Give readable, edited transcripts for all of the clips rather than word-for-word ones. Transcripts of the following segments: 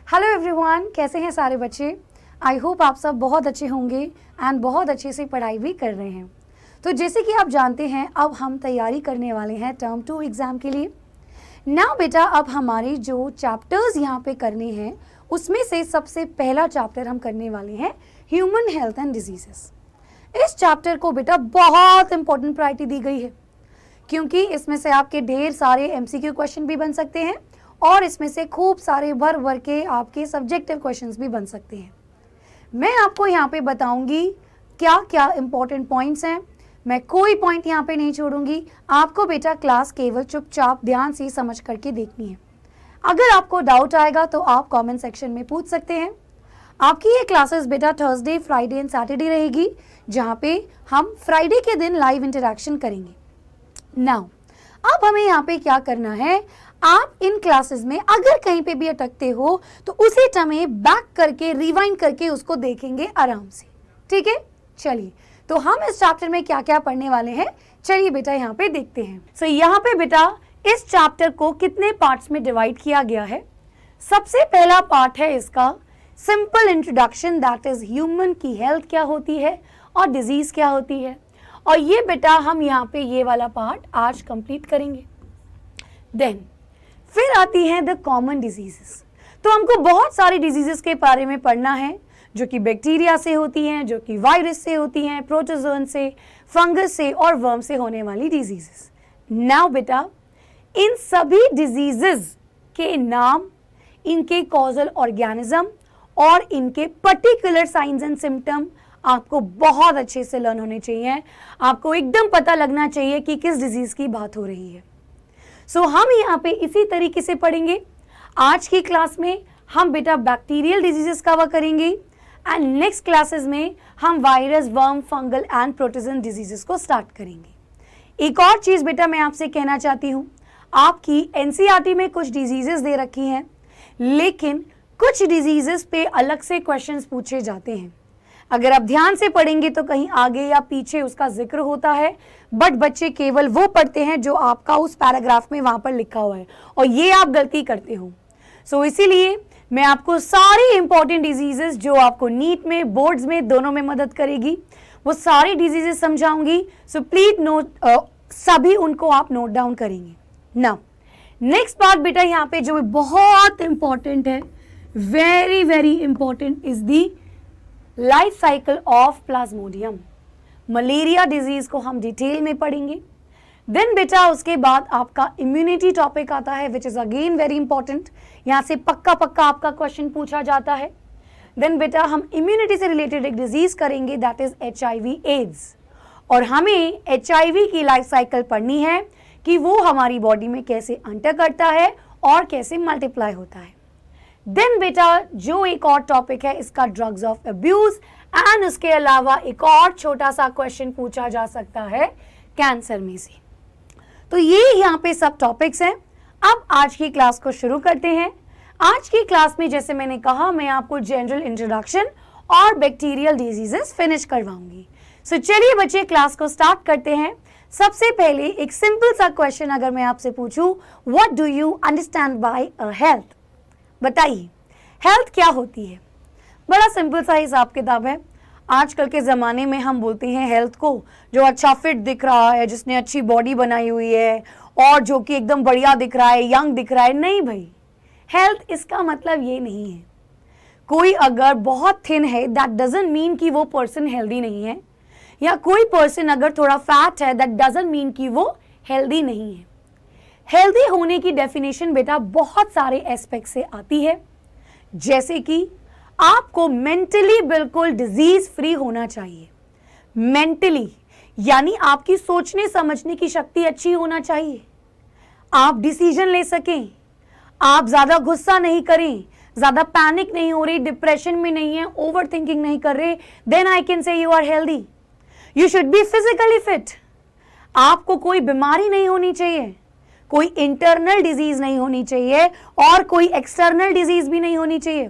Hello everyone, कैसे हैं सारे बच्चे। आई होप आप सब बहुत अच्छे होंगे एंड बहुत अच्छे से पढ़ाई भी कर रहे हैं। तो जैसे कि आप जानते हैं, अब हम तैयारी करने वाले हैं टर्म 2 एग्ज़ाम के लिए। नाउ बेटा, अब हमारे जो चैप्टर्स यहाँ पे करने हैं उसमें से सबसे पहला चैप्टर हम करने वाले हैं ह्यूमन हेल्थ एंड डिजीजेस। इस चैप्टर को बेटा बहुत इंपॉर्टेंट प्रायोरिटी दी गई है, क्योंकि इसमें से आपके ढेर सारे MCQ क्वेश्चन भी बन सकते हैं और इसमें से खूब सारे भर भर के आपके सब्जेक्टिव क्वेश्चंस भी बन सकते हैं। मैं आपको यहाँ पे बताऊंगी क्या क्या इंपॉर्टेंट पॉइंट्स हैं। मैं कोई पॉइंट यहाँ पे नहीं छोड़ूंगी। आपको बेटा क्लास केवल चुपचाप ध्यान से समझ करके देखनी है। अगर आपको डाउट आएगा तो आप कमेंट सेक्शन में पूछ सकते हैं। आपकी ये क्लासेस बेटा थर्सडे, फ्राइडे एंड सैटरडे रहेगी, जहाँ पे हम फ्राइडे के दिन लाइव इंटरेक्शन करेंगे। नाउ अब हमें यहाँ पे क्या करना है, आप इन क्लासेस में अगर कहीं पे भी अटकते हो तो उसी समय बैक करके रिवाइंड करके उसको देखेंगे आराम से। ठीक है, चलिए तो हम इस चैप्टर में क्या क्या पढ़ने वाले हैं, चलिए बेटा यहाँ पे देखते हैं। सो यहाँ पे बेटा इस चैप्टर को कितने पार्ट्स में डिवाइड किया गया है। सबसे पहला पार्ट है इसका simple introduction, that is human की हेल्थ क्या होती है और डिजीज क्या होती है। और ये बेटा हम यहाँ पे ये वाला पार्ट आज कंप्लीट करेंगे। देन फिर आती हैं द कॉमन डिजीजेस। तो हमको बहुत सारी डिजीजेस के बारे में पढ़ना है, जो कि बैक्टीरिया से होती हैं, जो कि वायरस से होती हैं, प्रोटोजोन से, फंगस से और वर्म से होने वाली डिजीजेस। नाउ बेटा इन सभी डिजीजेस के नाम, इनके कॉजल ऑर्गेनिज्म और इनके पर्टिकुलर साइंस एंड सिम्टम आपको बहुत अच्छे से लर्न होने चाहिए। आपको एकदम पता लगना चाहिए कि किस डिजीज की बात हो रही है। सो हम यहाँ पे इसी तरीके से पढ़ेंगे। आज की क्लास में हम बेटा बैक्टीरियल डिजीजेस कवर करेंगे एंड नेक्स्ट क्लासेस में हम virus, worm, fungal and protozoan diseases को स्टार्ट करेंगे। एक और चीज बेटा मैं आपसे कहना चाहती हूँ, आपकी NCERT में कुछ डिजीजेस दे रखी हैं, लेकिन कुछ डिजीजेस पे अलग से क्वेश्चंस पूछे जाते हैं। अगर आप ध्यान से पढ़ेंगे तो कहीं आगे या पीछे उसका जिक्र होता है, बट बच्चे केवल वो पढ़ते हैं जो आपका उस पैराग्राफ में वहां पर लिखा हुआ है, और ये आप गलती करते हो। सो इसीलिए मैं आपको सारी इंपॉर्टेंट डिजीजेस जो आपको नीट में, बोर्ड्स में, दोनों में मदद करेगी, वो सारी डिजीजेस समझाऊंगी। सो प्लीज नोट, सभी उनको आप नोट डाउन करेंगे। नाउ नेक्स्ट पार्ट बेटा यहाँ पे जो बहुत इंपॉर्टेंट है, very very important, is the life cycle of Plasmodium. Malaria disease को हम डिटेल में पढ़ेंगे। देन बेटा उसके बाद आपका इम्यूनिटी टॉपिक आता है, which is again very important. यहाँ से पक्का पक्का आपका क्वेश्चन पूछा जाता है। देन बेटा हम इम्यूनिटी से रिलेटेड एक डिजीज करेंगे, दैट इज HIV एड्स, और हमें HIV की लाइफ साइकिल पढ़नी है कि वो हमारी बॉडी में कैसे एंटर करता है और कैसे मल्टीप्लाई होता है। देन बेटा जो एक और टॉपिक है इसका ड्रग्स ऑफ अब्यूज, एंड उसके अलावा एक और छोटा सा क्वेश्चन पूछा जा सकता है कैंसर में से। तो ये यहाँ पे सब टॉपिक्स हैं। अब आज की क्लास को शुरू करते हैं। आज की क्लास में जैसे मैंने कहा, मैं आपको जनरल इंट्रोडक्शन और बैक्टीरियल डिजीजेस फिनिश करवाऊंगी। सो चलिए बच्चे क्लास को स्टार्ट करते हैं। सबसे पहले एक सिंपल सा क्वेश्चन अगर मैं आपसे पूछूं, what do you understand by a health, बताइए हेल्थ क्या होती है। बड़ा सिंपल सा हिसाब किताब है। आजकल के ज़माने में हम बोलते हैं हेल्थ को जो अच्छा फिट दिख रहा है, जिसने अच्छी बॉडी बनाई हुई है और जो कि एकदम बढ़िया दिख रहा है, यंग दिख रहा है। नहीं भाई, हेल्थ इसका मतलब ये नहीं है। कोई अगर बहुत थिन है, दैट डजंट मीन कि वो पर्सन हेल्दी नहीं है, या कोई पर्सन अगर थोड़ा फैट है, दैट डजंट मीन कि वो हेल्दी नहीं है। हेल्दी होने की डेफिनेशन बेटा बहुत सारे एस्पेक्ट से आती है, जैसे कि आपको मेंटली बिल्कुल डिजीज फ्री होना चाहिए। मेंटली यानी आपकी सोचने समझने की शक्ति अच्छी होना चाहिए, आप डिसीजन ले सकें, आप ज्यादा गुस्सा नहीं करें, ज्यादा पैनिक नहीं हो रही, डिप्रेशन में नहीं है, ओवर थिंकिंग नहीं कर रहे, then I can say you are healthy. You should be physically fit. आपको कोई बीमारी नहीं होनी चाहिए, कोई इंटरनल डिजीज नहीं होनी चाहिए और कोई एक्सटर्नल डिजीज भी नहीं होनी चाहिए।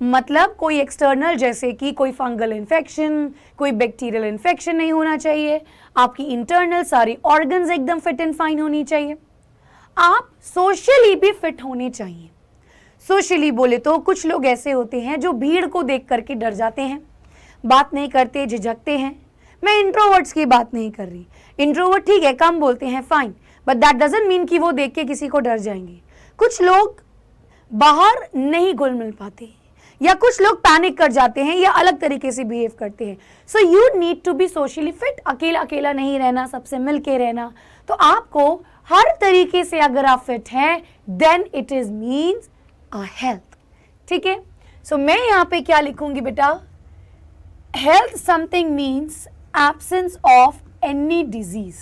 मतलब कोई एक्सटर्नल जैसे कि कोई फंगल इन्फेक्शन, कोई बैक्टीरियल इन्फेक्शन नहीं होना चाहिए। आपकी इंटरनल सारी ऑर्गन्स एकदम फिट एंड फाइन होनी चाहिए। आप सोशली भी फिट होने चाहिए। सोशली बोले तो कुछ लोग ऐसे होते हैं जो भीड़ को देख करके डर जाते हैं, बात नहीं करते, झिझकते हैं। मैं इंट्रोवर्ट्स की बात नहीं कर रही। इंट्रोवर्ट ठीक है, कम बोलते हैं, fine, but that doesn't mean कि वो देख के किसी को डर जाएंगे। कुछ लोग बाहर नहीं घुल मिल पाते, या कुछ लोग पैनिक कर जाते हैं या अलग तरीके से बिहेव करते हैं। So you need to be socially fit. अकेला अकेला नहीं रहना, सबसे मिल के रहना। तो आपको हर तरीके से अगर आप फिट हैं, then it is means a health. ठीक है, सो मैं यहाँ पे क्या लिखूंगी बेटा, health something means absence of any disease.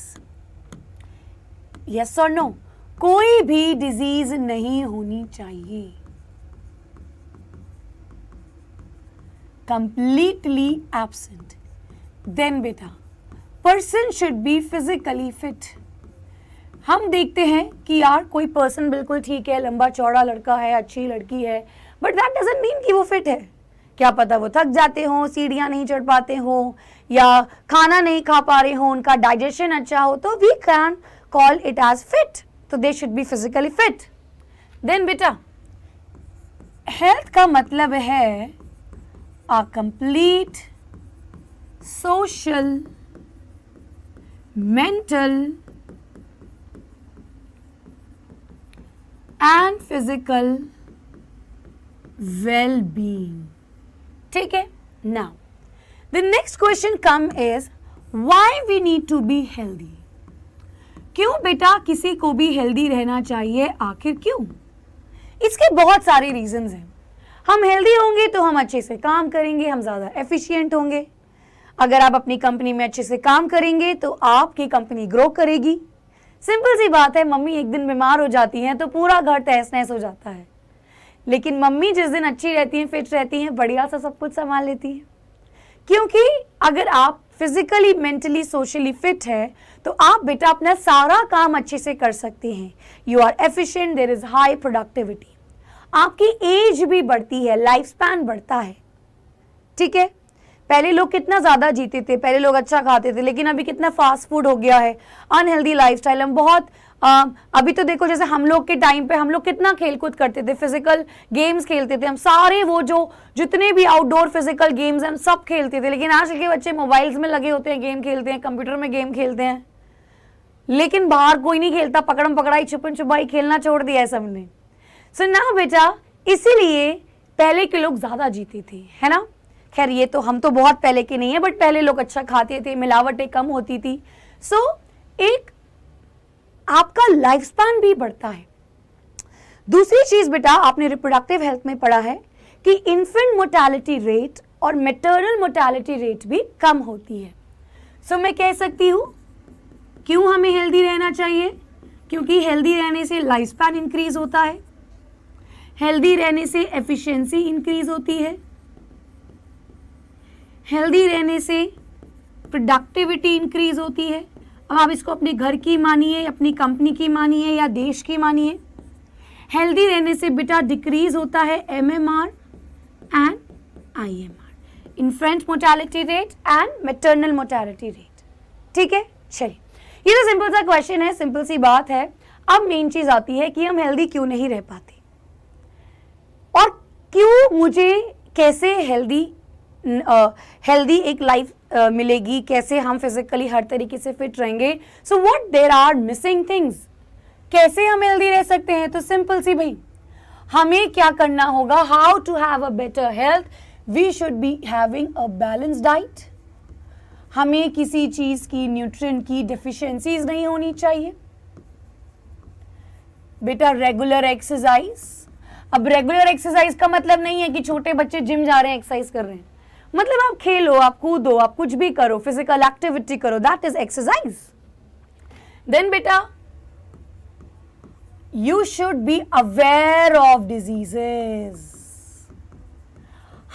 Yes और नो, कोई भी डिजीज नहीं होनी चाहिए, completely absent. Then बेटा, person should be physically fit. हम देखते हैं कि यार कोई पर्सन बिल्कुल ठीक है, लंबा चौड़ा लड़का है, अच्छी लड़की है, बट दैट डजंट मीन कि वो फिट है। क्या पता वो थक जाते हो, सीढ़ियाँ नहीं चढ़ पाते हो, या खाना नहीं खा पा रहे हो, उनका डाइजेशन अच्छा हो, तो we can call it as fit. तो they should be physically fit. Then बेटा, हेल्थ का मतलब है a complete social, mental and physical well-being. ठीक है, now the next question come is why we need to be healthy. क्यों बेटा किसी को भी हेल्दी रहना चाहिए, आखिर क्यों? इसके बहुत सारे रीजंस हैं। हम हेल्दी होंगे तो हम अच्छे से काम करेंगे, हम ज़्यादा एफिशिएंट होंगे। अगर आप अपनी कंपनी में अच्छे से काम करेंगे तो आपकी कंपनी ग्रो करेगी। सिंपल सी बात है, मम्मी एक दिन बीमार हो जाती हैं तो पूरा घर तहस नहस हो जाता है, लेकिन मम्मी जिस दिन अच्छी रहती हैं, फिट रहती हैं, बढ़िया सा सब कुछ संभाल लेती हैं। क्योंकि अगर आप फिजिकली, मेंटली, सोशली फिट है तो आप बेटा अपना सारा काम अच्छे से कर सकते हैं। You are efficient, there is high productivity, आपकी एज भी बढ़ती है, लाइफ स्पैन बढ़ता है। ठीक है, पहले लोग कितना ज़्यादा जीते थे, पहले लोग अच्छा खाते थे, लेकिन अभी कितना फास्ट फूड हो गया है, अनहेल्दी लाइफस्टाइल। हम बहुत अभी तो देखो, जैसे हम लोग के टाइम पे हम लोग कितना खेलकूद करते थे, फिजिकल गेम्स खेलते थे हम सारे, वो जो जितने भी आउटडोर फिजिकल गेम्स हैं हम सब खेलते थे। लेकिन आजकल के बच्चे मोबाइल्स में लगे होते हैं, गेम खेलते हैं, कंप्यूटर में गेम खेलते हैं, लेकिन बाहर कोई नहीं खेलता। पकड़म पकड़ाई, छुपन छुपाई खेलना छोड़ दिया है सबने। सो ना बेटा, इसीलिए पहले के लोग ज्यादा जीते थे, है ना। खैर ये तो हम तो बहुत पहले के नहीं है, बट पहले लोग अच्छा खाते थे, मिलावटें कम होती थी। सो एक आपका लाइफ स्पैन भी बढ़ता है। दूसरी चीज बेटा, आपने रिप्रोडक्टिव हेल्थ में पढ़ा है कि इन्फेंट मोर्टेलिटी रेट और मैटरनल मोर्टेलिटी रेट भी कम होती है। सो मैं कह सकती हूँ क्यों हमें हेल्दी रहना चाहिए, क्योंकि हेल्दी रहने से लाइफ स्पैन इंक्रीज होता है, हेल्दी रहने से एफिशिएंसी इंक्रीज होती है, हेल्दी रहने से प्रोडक्टिविटी इंक्रीज होती है। अब आप इसको अपने घर की मानिए, अपनी कंपनी की मानिए या देश की मानिए। हेल्दी रहने से बेटा डिक्रीज होता है MMR and IMR, infant mortality rate and maternal mortality rate. ठीक है, चलिए, ये तो सिंपल सा क्वेश्चन है, सिंपल सी बात है। अब मेन चीज आती है कि हम हेल्दी क्यों नहीं रह पाते, और क्यों मुझे कैसे हेल्दी एक लाइफ मिलेगी, कैसे हम फिजिकली हर तरीके से फिट रहेंगे। So what there are missing things, कैसे हम हेल्दी रह सकते हैं। तो सिंपल सी भाई, हमें क्या करना होगा, how to have a better health, we should be having a balanced diet. हमें किसी चीज की, न्यूट्रिएंट की डिफिशियंसीज नहीं होनी चाहिए। बेटा रेगुलर एक्सरसाइज। अब रेगुलर एक्सरसाइज का मतलब नहीं है कि छोटे बच्चे जिम जा रहे हैं, एक्सरसाइज कर रहे हैं। मतलब आप खेलो, आप कूदो, आप कुछ भी करो, फिजिकल एक्टिविटी करो, दैट इज एक्सरसाइज। देन बेटा, you should be aware of diseases.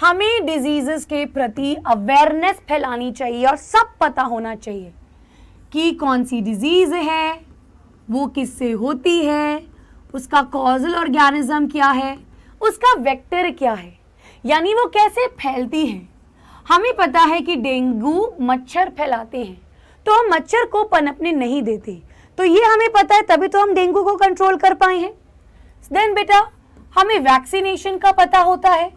हमें डिजीजेस के प्रति अवेयरनेस फैलानी चाहिए और सब पता होना चाहिए कि कौन सी डिजीज है, वो किससे होती है, उसका कॉजल ऑर्गेनिज्म क्या है, उसका वेक्टर क्या है, यानी वो कैसे फैलती है। हमें पता है कि डेंगू मच्छर फैलाते हैं, तो हम मच्छर को पनपने नहीं देते, तो ये हमें पता है, तभी तो हम डेंगू को कंट्रोल कर पाए हैं। देन बेटा, हमें वैक्सीनेशन का पता होता है,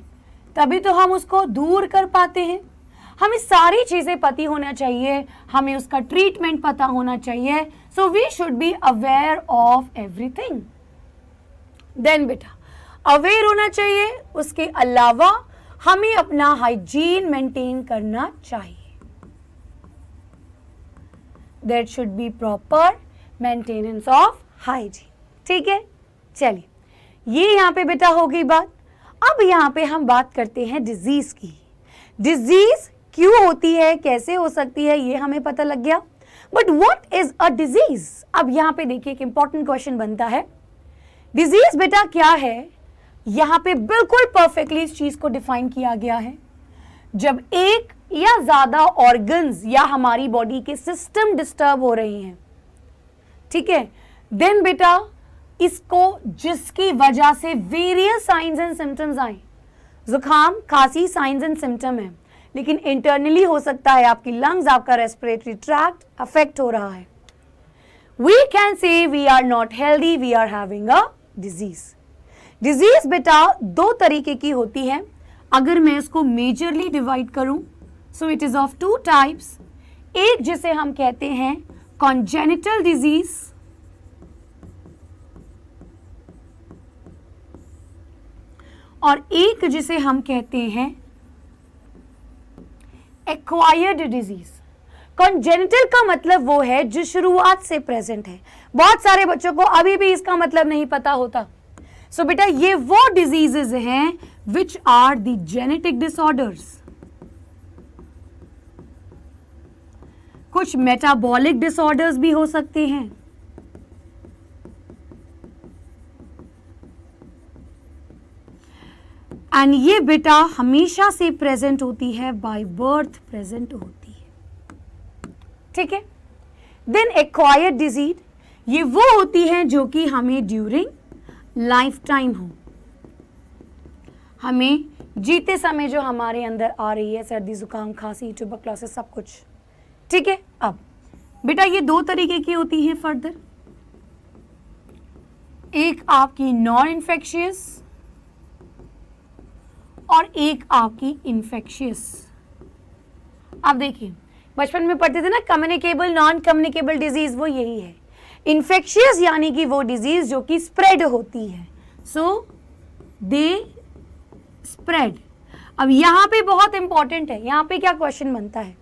तभी तो हम उसको दूर कर पाते हैं। हमें सारी चीजें पता होना चाहिए, हमें उसका ट्रीटमेंट पता होना चाहिए। So we should be aware of everything. Then बेटा अवेयर होना चाहिए, उसके अलावा हमें अपना हाइजीन मेंटेन करना चाहिए। There should be proper maintenance of hygiene. ठीक है, चलिए ये यहाँ पे बेटा हो गई बात। अब यहाँ पे हम बात करते हैं डिजीज की। डिजीज क्यों होती है, कैसे हो सकती है, ये हमें पता लग गया। But what is a disease? अब यहाँ पे देखिए एक इंपॉर्टेंट क्वेश्चन बनता है, डिजीज बेटा क्या है? यहाँ पे बिल्कुल परफेक्टली इस चीज को डिफाइन किया गया है, जब एक या ज्यादा ऑर्गन्स या हमारी बॉडी के सिस्टम डिस्टर्ब हो रहे हैं, ठीक है, देन बेटा इसको जिसकी वजह से वेरियस साइंस एंड सिम्टम्स आए, जुकाम खांसी साइंस एंड सिम्टम है, लेकिन इंटरनली हो सकता है आपकी लंग्स, आपका रेस्पिरेटरी ट्रैक्ट अफेक्ट हो रहा है। We can say we are not healthy, we are having a disease. Disease बेटा दो तरीके की होती है, अगर मैं इसको मेजरली डिवाइड करूं, सो it is of two types. एक जिसे हम कहते हैं कॉन्जेनिटल डिजीज, और एक जिसे हम कहते हैं एक्वायर्ड डिजीज। कॉन्जेनिटल का मतलब वो है जो शुरुआत से प्रेजेंट है। बहुत सारे बच्चों को अभी भी इसका मतलब नहीं पता होता। सो बेटा ये वो डिजीजेस हैं which are the genetic disorders. कुछ मेटाबॉलिक डिसऑर्डर्स भी हो सकते हैं, एंड ये बेटा हमेशा से प्रेजेंट होती है, बाय बर्थ प्रेजेंट होती है। ठीक है, देन एक्वायर्ड डिजीज, ये वो होती है जो कि हमें ड्यूरिंग लाइफ टाइम हो, हमें जीते समय जो हमारे अंदर आ रही है, सर्दी जुकाम खांसी ट्यूबरक्लोसिस सब कुछ। ठीक है, अब बेटा ये दो तरीके की होती हैं फर्दर, एक आपकी नॉन इन्फेक्शियस और एक आपकी इन्फेक्शियस। अब देखिए बचपन में पढ़ते थे ना, कम्युनिकेबल नॉन कम्युनिकेबल डिजीज, वो यही है। इन्फेक्शियस यानी कि वो डिजीज जो कि स्प्रेड होती है, सो दे स्प्रेड। अब यहाँ पे बहुत इंपॉर्टेंट है, यहाँ पे क्या क्वेश्चन बनता है,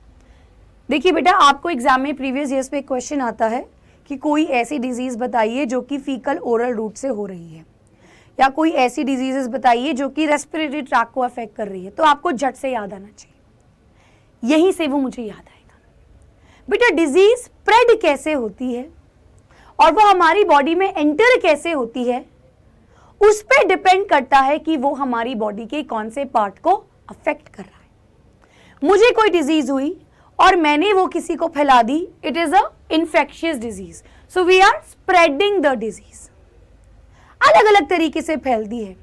देखिए बेटा आपको एग्जाम में प्रीवियस ईयर्स पे क्वेश्चन आता है कि कोई ऐसी डिजीज बताइए जो कि फीकल ओरल रूट से हो रही है, या कोई ऐसी डिजीजेस बताइए जो कि रेस्पिरेटरी ट्रैक को अफेक्ट कर रही है, तो आपको झट से याद आना चाहिए, यहीं से वो मुझे याद आएगा। बेटा डिजीज स्प्रेड कैसे होती है और वो हमारी बॉडी में एंटर कैसे होती है, उस पर डिपेंड करता है कि वो हमारी बॉडी के कौन से पार्ट को अफेक्ट कर रहा है। मुझे कोई डिजीज हुई और मैंने वो किसी को फैला दी, it is a infectious disease, so we are spreading the disease. अलग अलग तरीके से फैलती है,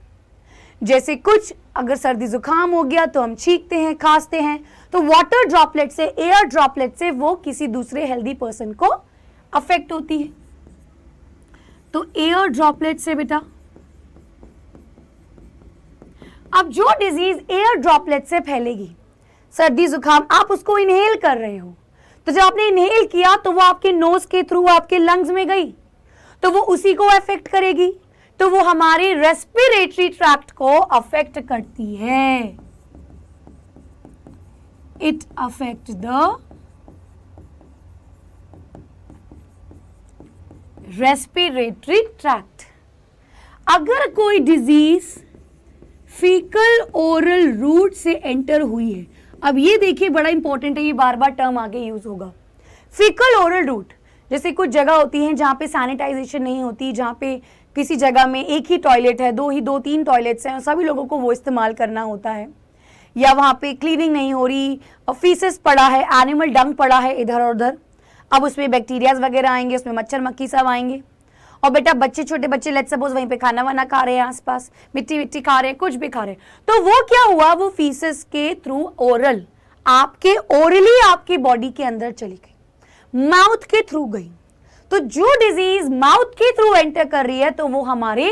जैसे कुछ अगर सर्दी जुकाम हो गया तो हम छींकते हैं खांसते हैं, तो वाटर ड्रॉपलेट से, एयर ड्रॉपलेट से वो किसी दूसरे हेल्दी पर्सन को अफेक्ट होती है। तो एयर ड्रॉपलेट से बेटा, अब जो डिजीज एयर ड्रॉपलेट से फैलेगी, सर्दी जुकाम आप उसको इनहेल कर रहे हो, तो जब आपने इनहेल किया तो वो आपके नोज के थ्रू आपके लंग्स में गई, तो वो उसी को अफेक्ट करेगी, तो वो हमारे रेस्पिरेटरी ट्रैक्ट को अफेक्ट करती है। It affect the respiratory tract. अगर कोई डिजीज फीकल ओरल रूट से एंटर हुई है, अब ये देखिए बड़ा इंपॉर्टेंट है, ये बार बार टर्म आगे यूज होगा। फीकल ओरल रूट, जैसे कुछ जगह होती हैं जहाँ पे सैनिटाइजेशन नहीं होती, जहाँ पे किसी जगह में एक ही टॉयलेट है, दो तीन टॉयलेट्स हैं, सभी लोगों को वो इस्तेमाल करना होता है, या वहाँ पे क्लीनिंग नहीं हो रही, और फीसेस पड़ा है, एनिमल डंग पड़ा है इधर और उधर, अब उसमें बैक्टीरियाज वगैरह आएंगे, उसमें मच्छर मक्खी सब आएंगे, और बेटा बच्चे छोटे बच्चे लेट्स सपोज वहीं पे खाना वाना खा रहे हैं, आसपास मिट्टी विट्टी खा रहे हैं, कुछ भी खा रहे हैं, तो वो क्या हुआ, वो फीसेस के थ्रू ओरल आपके ओरली आपकी बॉडी के अंदर चली गई, माउथ के थ्रू गई। तो जो डिजीज माउथ के थ्रू एंटर कर रही है तो वो हमारे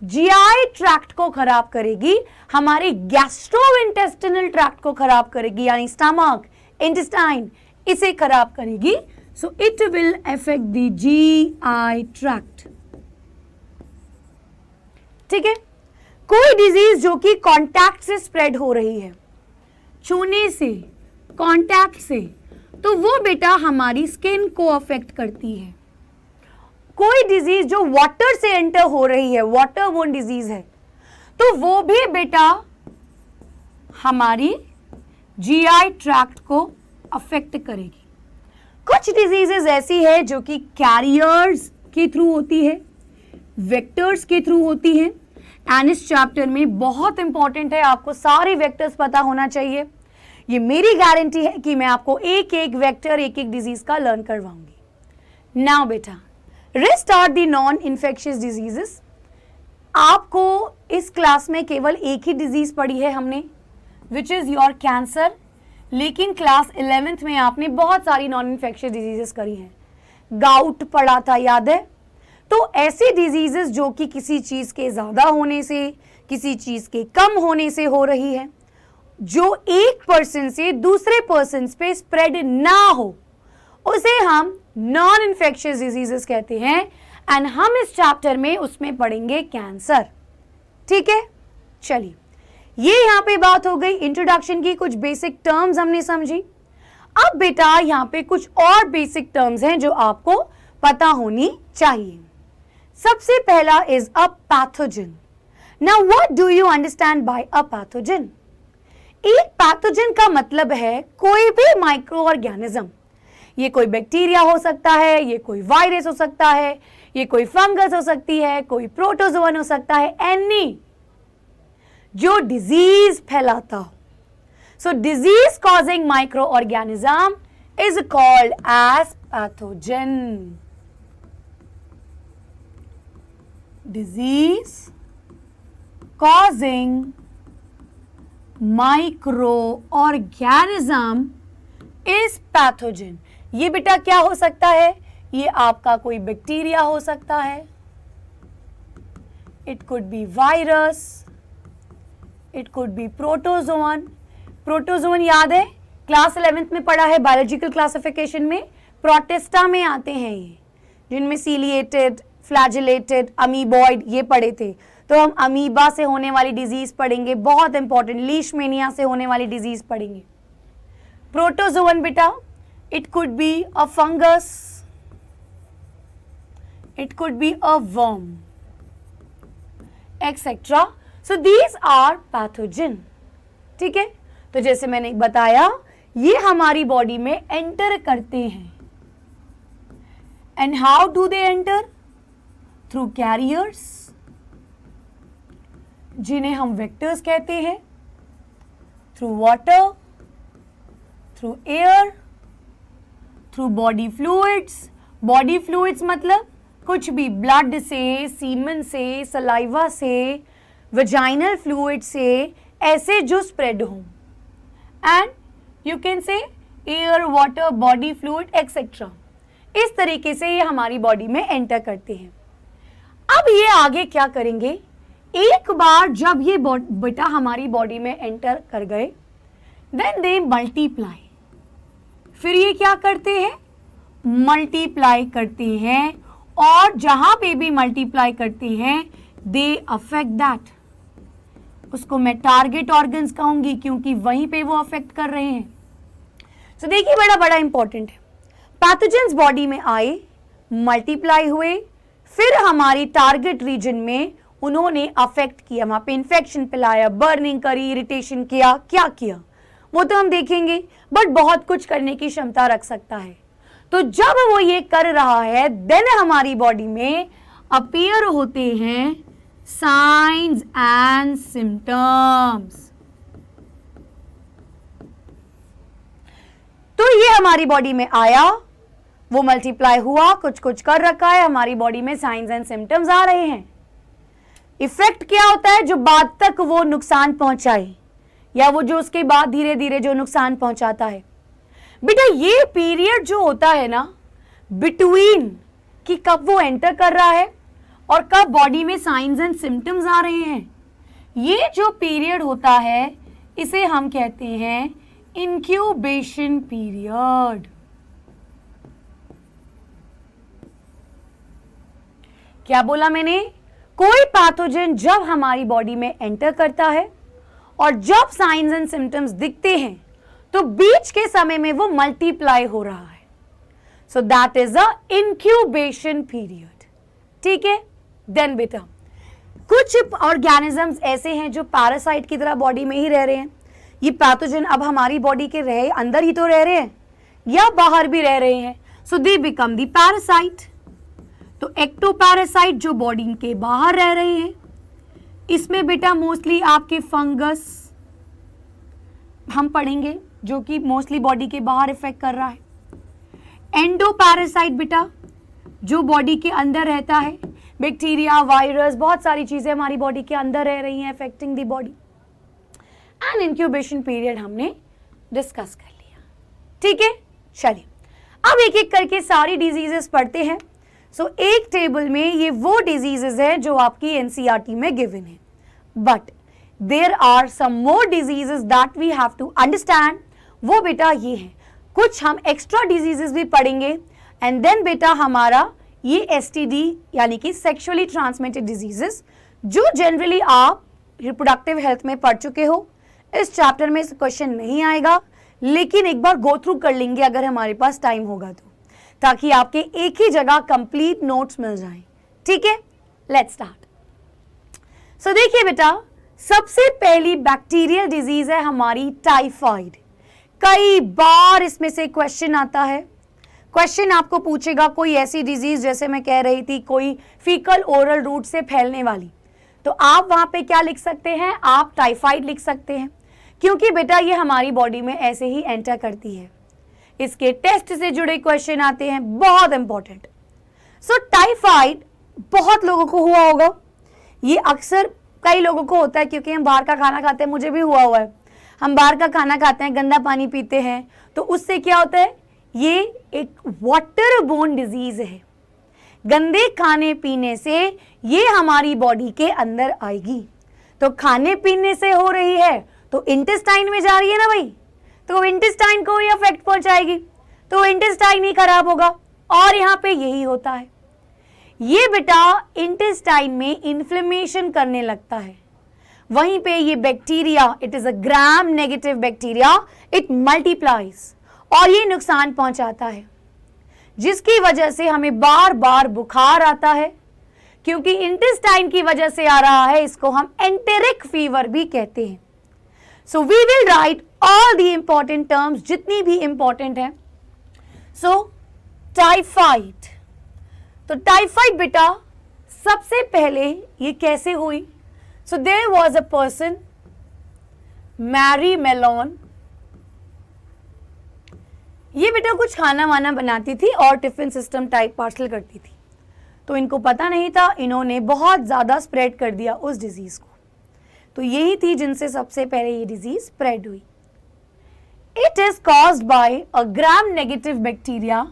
जीआई ट्रैक्ट को खराब करेगी, हमारे गैस्ट्रोइंटेस्टिनल ट्रैक्ट को खराब करेगी, यानी स्टमक, इंटेस्टाइन, इसे खराब करेगी. So it will affect the GI tract. ठीक है. कोई डिजीज जो कि कांटेक्ट से स्प्रेड हो रही है, छूने से, कांटेक्ट से, तो वो बेटा हमारी स्किन को अफेक्ट करती है. कोई डिजीज जो वाटर से एंटर हो रही है, वाटर बोर्न डिजीज है, तो वो भी बेटा हमारी जीआई ट्रैक्ट को अफेक्ट करेगी. कुछ डिजीजेस ऐसी है जो कि कैरियर्स के थ्रू होती है, वेक्टर्स के थ्रू होती है. एंड इस चैप्टर में बहुत इंपॉर्टेंट है, आपको सारे वेक्टर्स पता होना चाहिए. ये मेरी गारंटी है कि मैं आपको एक एक वेक्टर, एक एक डिजीज का लर्न करवाऊंगी. नाउ बेटा, rest are the non infectious diseases. आपको इस क्लास में केवल एक ही डिजीज पढ़ी है हमने, विच इज योर कैंसर. लेकिन क्लास 11th में आपने बहुत सारी नॉन इन्फेक्शियस डिजीजेस करी हैं. गाउट पढ़ा था, याद है? तो ऐसी डिजीजेस जो कि किसी चीज के ज्यादा होने से, किसी चीज के कम होने से हो रही है, जो एक पर्सन से दूसरे पर्सन पे स्प्रेड ना हो, उसे हम नॉन इन्फेक्शियस डिजीजेस कहते हैं. एंड हम इस चैप्टर में उसमें पढ़ेंगे कैंसर. ठीक है, चलिए, ये यहाँ पे बात हो गई इंट्रोडक्शन की, कुछ बेसिक टर्म्स हमने समझी. अब बेटा यहाँ पे कुछ और बेसिक टर्म्स हैं जो आपको पता होनी चाहिए. सबसे पहला is a pathogen. Now what do you understand by a pathogen? एक पैथोजन का मतलब है कोई भी माइक्रो ऑर्गेनिज्म. ये कोई बैक्टीरिया हो सकता है, ये कोई वायरस हो सकता है, ये कोई फंगस हो सकती है, कोई प्रोटोजोअन हो सकता है, एनी जो डिजीज फैलाता हो. So disease causing micro organism is called as pathogen. Disease causing micro organism is pathogen. ये बेटा क्या हो सकता है? ये आपका कोई बैक्टीरिया हो सकता है, it could B virus, it could B protozoan. Protozoan याद है, क्लास 11th में पढ़ा है बायोलॉजिकल क्लासिफिकेशन में. प्रोटिस्टा में आते हैं ये, जिनमें सीलिएटेड, फ्लैजिलेटेड, अमीबॉइड ये पढ़े थे. तो हम अमीबा से होने वाली डिजीज पढ़ेंगे, बहुत इंपॉर्टेंट. लीशमेनिया से होने वाली डिजीज पढ़ेंगे. प्रोटोजोअन बेटा, it could be a fungus, it could be a worm, etcetera. So these are pathogen. ठीक है, तो जैसे मैंने बताया, ये हमारी बॉडी में एंटर करते हैं. And how do they enter? Through carriers, जिन्हें हम वेक्टर्स कहते हैं, through water, through air, through body fluids. Body fluids मतलब कुछ भी, ब्लड से, सीमन से, सलाइवा से, वजाइनल फ्लूइड से, ऐसे जो स्प्रेड हो. एंड यू कैन से air, water, body fluid etcetera. इस तरीके से ये हमारी बॉडी में एंटर करते हैं. अब ये आगे क्या करेंगे? एक बार जब ये बेटा हमारी बॉडी में एंटर कर गए, देन दे मल्टीप्लाई. फिर ये क्या करते हैं? मल्टीप्लाई करते हैं. और जहां पे भी मल्टीप्लाई करते हैं, दे अफेक्ट दैट. उसको मैं टारगेट ऑर्गन्स कहूंगी, क्योंकि वहीं पे वो अफेक्ट कर रहे हैं. तो देखिए बड़ा बड़ा इंपॉर्टेंट है. पैथोजेंस बॉडी में आए, मल्टीप्लाई हुए, फिर हमारी टारगेट रीजन में उन्होंने अफेक्ट किया, वहां पे इंफेक्शन फैलाया, बर्निंग करी, इरिटेशन किया, क्या किया वो तो हम देखेंगे. बट बहुत कुछ करने की क्षमता रख सकता है. तो जब वो ये कर रहा है, देन हमारी बॉडी में अपीयर होते हैं साइंस एंड सिम्टम्स. तो ये हमारी बॉडी में आया, वो मल्टीप्लाई हुआ, कुछ कुछ कर रखा है, हमारी बॉडी में साइंस एंड सिम्टम्स आ रहे हैं. इफेक्ट क्या होता है? जो बाद तक वो नुकसान पहुंचाए, या वो जो उसके बाद धीरे धीरे जो नुकसान पहुंचाता है. बेटा ये पीरियड जो होता है ना बिटवीन, कि कब वो एंटर कर रहा है और कब बॉडी में साइंस एंड सिम्टम्स आ रहे हैं। ये जो पीरियड होता है इसे हम कहते हैं इंक्यूबेशन पीरियड। क्या बोला मैंने? कोई पैथोजन जब हमारी बॉडी में एंटर करता है और जब साइंस एंड सिम्टम्स दिखते हैं तो बीच के समय में वो मल्टीप्लाई हो रहा है। So that is a incubation period. ठीक है। देन बेटा कुछ ऑर्गेनिजम्स ऐसे हैं जो पैरासाइट की तरह बॉडी में ही रह रहे हैं। ये पैथोजन अब हमारी बॉडी के अंदर ही तो रह रहे हैं या बाहर भी रह रहे हैं। सो दे बिकम दी पैरासाइट। तो एक्टोपैरासाइट जो बॉडी के बाहर रह रहे हैं, इसमें बेटा मोस्टली आपके फंगस हम पढ़ेंगे जो कि मोस्टली बॉडी के बाहर इफेक्ट कर रहा है। एंडोपैरासाइट बेटा जो बॉडी के अंदर रहता है, बैक्टीरिया, वायरस, बहुत सारी चीजें हमारी बॉडी के अंदर रह रही हैं affecting the body. And incubation period हमने डिस्कस कर लिया। ठीक है। चलिए अब एक एक करके सारी डिजीजेस पढ़ते हैं। सो एक टेबल में ये वो डिजीजेस है जो आपकी एनसीईआरटी में गिवन है, but there are some more diseases that we have to understand. वो बेटा ये है, कुछ हम एक्स्ट्रा डिजीजेस भी पढ़ेंगे एंड देन बेटा हमारा ये एसटीडी यानी कि सेक्सुअली ट्रांसमिटेड डिजीजेस जो जनरली आप रिप्रोडक्टिव हेल्थ में पढ़ चुके हो। इस चैप्टर में क्वेश्चन नहीं आएगा, लेकिन एक बार गो थ्रू कर लेंगे अगर हमारे पास टाइम होगा तो, ताकि आपके एक ही जगह कंप्लीट नोट्स मिल जाएं। ठीक है। Let's start. सो देखिए बेटा, सबसे पहली बैक्टीरियल डिजीज है हमारी टाइफाइड। कई बार इसमें से क्वेश्चन आता है। क्वेश्चन आपको पूछेगा कोई ऐसी डिजीज, जैसे मैं कह रही थी कोई फीकल ओरल रूट से फैलने वाली, तो आप वहां पे क्या लिख सकते हैं? आप टाइफाइड लिख सकते हैं, क्योंकि बेटा ये हमारी बॉडी में ऐसे ही एंटर करती है। इसके टेस्ट से जुड़े क्वेश्चन आते हैं, बहुत इंपॉर्टेंट। सो टाइफाइड बहुत लोगों को हुआ होगा। ये अक्सर कई लोगों को होता है क्योंकि हम बाहर का खाना खाते हैं, मुझे भी हुआ हुआ है। हम बाहर का खाना खाते हैं, गंदा पानी पीते हैं, तो उससे क्या होता है? ये एक वाटर बोर्न डिजीज है। गंदे खाने पीने से ये हमारी बॉडी के अंदर आएगी। तो खाने पीने से हो रही है तो इंटेस्टाइन में जा रही है ना भाई, तो इंटेस्टाइन को ही अफेक्ट पहुंचाएगी, तो इंटेस्टाइन ही खराब होगा। और यहाँ पे यही होता है, ये बेटा इंटेस्टाइन में इन्फ्लेमेशन करने लगता है। वहीं पे ये bacteria, it is a gram negative bacteria, it multiplies और ये नुकसान पहुंचाता है, जिसकी वजह से हमें बार बार बुखार आता है। क्योंकि इंटेस्टाइन की वजह से आ रहा है, इसको हम एंटेरिक फीवर भी कहते हैं। So we will write all the important terms जितनी भी इंपॉर्टेंट है। सो टाइफाइड, तो टाइफाइड बेटा सबसे पहले ये कैसे हुई? So there was a person, Mary Mallon. ये बेटा कुछ खाना वाना बनाती थी और टिफिन सिस्टम टाइप पार्सल करती थी, तो इनको पता नहीं था, इन्होंने बहुत ज़्यादा स्प्रेड कर दिया उस डिजीज़ को। तो यही थी जिनसे सबसे पहले ये डिजीज स्प्रेड हुई। It is caused bye a gram negative bacteria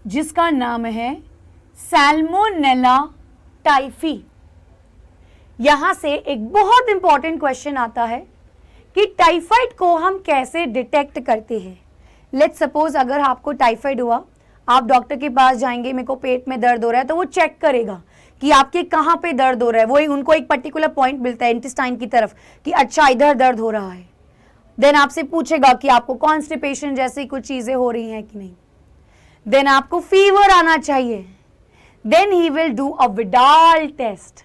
जिसका नाम है सैल्मोनेला टाइफी। यहां से एक बहुत इंपॉर्टेंट क्वेश्चन आता है कि टाइफाइड को हम कैसे डिटेक्ट करते हैं। लेट्स सपोज अगर आपको टाइफाइड हुआ, आप डॉक्टर के पास जाएंगे, मेरे को पेट में दर्द हो रहा है, तो वो चेक करेगा कि आपके कहाँ पे दर्द हो रहा है। वो उनको एक पर्टिकुलर पॉइंट मिलता है इंटेस्टाइन की तरफ कि अच्छा इधर दर्द हो रहा है। देन आपसे पूछेगा कि आपको कॉन्स्टिपेशन जैसी कुछ चीजें हो रही हैं कि नहीं। देन आपको फीवर आना चाहिए। Then he will do a Widal test,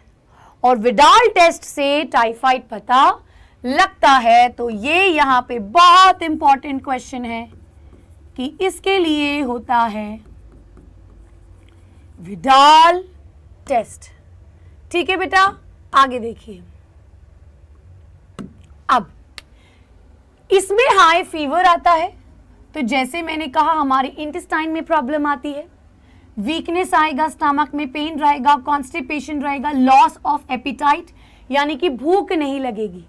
और विडाल टेस्ट से टाइफाइड पता लगता है। तो ये यहाँ पे बहुत इंपॉर्टेंट क्वेश्चन है कि इसके लिए होता है विडाल टेस्ट। ठीक है बेटा, आगे देखिए। अब इसमें हाई फीवर आता है, तो जैसे मैंने कहा हमारे इंटेस्टाइन में प्रॉब्लम आती है, वीकनेस आएगा, स्टमक में पेन रहेगा, कॉन्स्टिपेशन रहेगा, लॉस ऑफ एपिटाइट यानी कि भूख नहीं लगेगी।